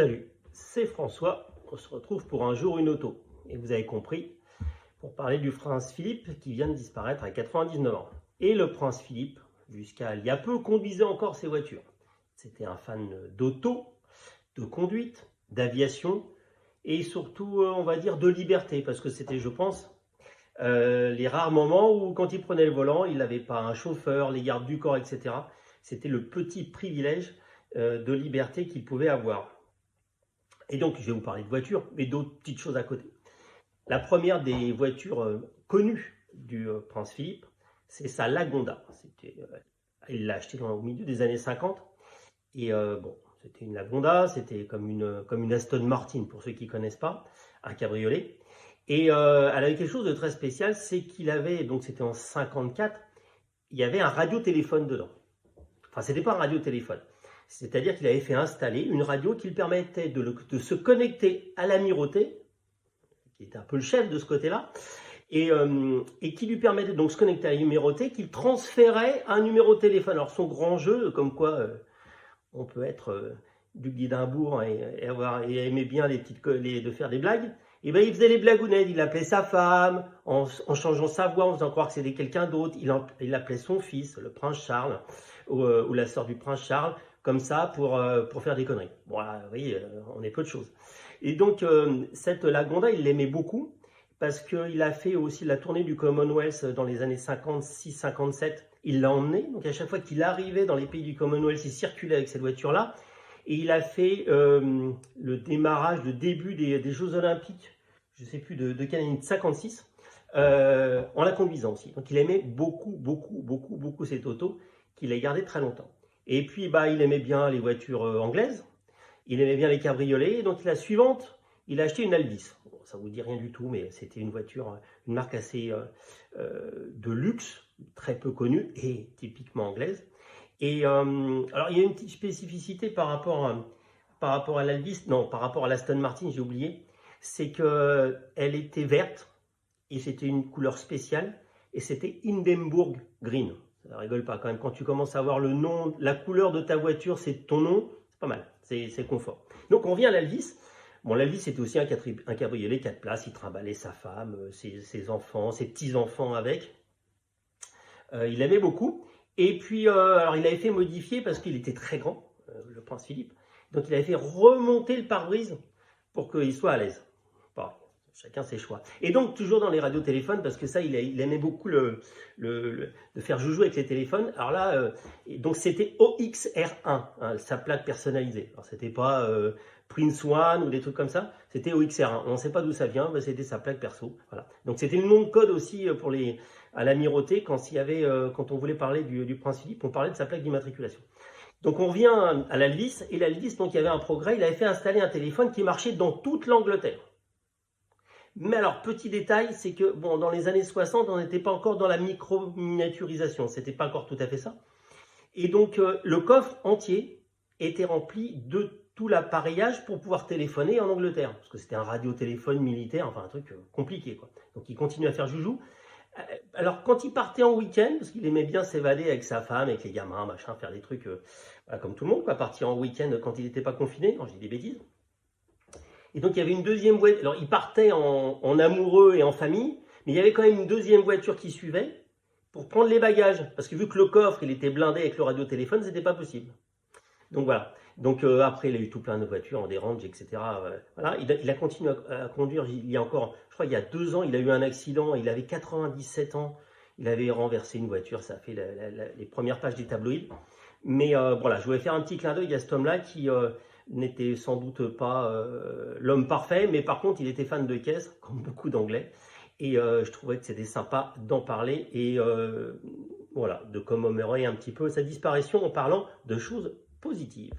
Salut, c'est François. On se retrouve pour Un jour une auto. Et vous avez compris, pour parler du prince Philippe qui vient de disparaître à 99 ans. Et le prince Philippe, jusqu'à il y a peu, conduisait encore ses voitures. C'était un fan d'auto, de conduite, d'aviation et surtout, on va dire, de liberté. Parce que c'était, je pense, les rares moments où, quand il prenait le volant, il n'avait pas un chauffeur, les gardes du corps, etc. C'était le petit privilège de liberté qu'il pouvait avoir. Et donc, je vais vous parler de voitures, mais d'autres petites choses à côté. La première des voitures connues du prince Philippe, c'est sa Lagonda. Il l'a achetée au milieu des années 50. Et bon, c'était une Lagonda, c'était comme une Aston Martin, pour ceux qui ne connaissent pas, un cabriolet. Et elle avait quelque chose de très spécial, c'est qu'il avait, donc c'était en 54, il y avait un radiotéléphone dedans. Enfin, c'était pas un radiotéléphone. C'est-à-dire qu'il avait fait installer une radio qui lui permettait de se connecter à l'amirauté, qui était un peu le chef de ce côté-là, et qui lui permettait donc de se connecter à l'amirauté, qu'il transférait un numéro de téléphone. Alors son grand jeu, comme quoi on peut être du Guidimbourg et aimer bien de faire des blagues, et ben il faisait les blagounettes, il appelait sa femme, en changeant sa voix, en faisant croire que c'était quelqu'un d'autre, il appelait son fils, le prince Charles, ou la sœur du prince Charles, comme ça, pour faire des conneries. Bon, oui, on est peu de choses. Et donc, cette Lagonda, il l'aimait beaucoup, parce qu'il a fait aussi la tournée du Commonwealth dans les années 56-57. Il l'a emmené, donc à chaque fois qu'il arrivait dans les pays du Commonwealth, il circulait avec cette voiture-là. Et il a fait le démarrage, le début des Jeux Olympiques, je ne sais plus de quelle année, de 56, en la conduisant aussi. Donc il aimait beaucoup cette auto, qu'il a gardée très longtemps. Et puis il aimait bien les voitures anglaises, il aimait bien les cabriolets, et donc la suivante, il a acheté une Alvis. Bon, ça ne vous dit rien du tout, mais c'était une voiture, une marque assez de luxe, très peu connue et typiquement anglaise. Et alors, il y a une petite spécificité par rapport à l'Alvis, non, par rapport à l'Aston Martin, j'ai oublié, c'est qu'elle était verte et c'était une couleur spéciale et c'était Hindenburg Green. Ça rigole pas quand même, quand tu commences à voir le nom, la couleur de ta voiture, c'est ton nom, c'est pas mal, c'est confort. Donc on vient à l'Alvis. Bon, l'Alvis c'était aussi un cabriolet 4 places, il trimballait sa femme, ses enfants, ses petits-enfants avec. Il aimait beaucoup. Et puis, alors il avait fait modifier parce qu'il était très grand, le prince Philippe. Donc il avait fait remonter le pare-brise pour qu'il soit à l'aise. Bon, chacun ses choix. Et donc toujours dans les radiotéléphones, parce que ça, il aimait beaucoup de faire joujou avec les téléphones. Alors là, donc c'était OXR1, hein, sa plaque personnalisée. Alors c'était pas Prince One ou des trucs comme ça, c'était OXR1. On ne sait pas d'où ça vient, mais c'était sa plaque perso. Voilà. Donc c'était le nom de code aussi à l'amirauté, quand on voulait parler du prince Philippe, on parlait de sa plaque d'immatriculation. Donc on revient à l'Alvis, et l'Alvis, donc il y avait un progrès, il avait fait installer un téléphone qui marchait dans toute l'Angleterre. Mais alors, petit détail, c'est que bon, dans les années 60, on n'était pas encore dans la micro-miniaturisation, c'était pas encore tout à fait ça. Et donc le coffre entier était rempli de tout l'appareillage pour pouvoir téléphoner en Angleterre, parce que c'était un radiotéléphone militaire, enfin un truc compliqué, quoi. Donc il continue à faire joujou. Alors, quand il partait en week-end, parce qu'il aimait bien s'évader avec sa femme, avec les gamins, machin, faire des trucs comme tout le monde, quoi, partir en week-end quand il n'était pas confiné, quand je dis des bêtises. Et donc, il y avait une deuxième voiture. Alors, il partait en amoureux et en famille, mais il y avait quand même une deuxième voiture qui suivait pour prendre les bagages. Parce que vu que le coffre, il était blindé avec le radiotéléphone, c'était pas possible. Donc voilà. Donc après, il a eu tout plein de voitures, des Range, etc. Voilà. Il a continué à conduire. Il y a encore, je crois, il y a 2 ans, il a eu un accident. Il avait 97 ans. Il avait renversé une voiture. Ça a fait les premières pages des tabloïds. Mais voilà, je voulais faire un petit clin d'œil à cet homme-là qui n'était sans doute pas l'homme parfait, mais par contre, il était fan de caisse, comme beaucoup d'Anglais. Et je trouvais que c'était sympa d'en parler et voilà, de commémorer un petit peu sa disparition en parlant de choses positives.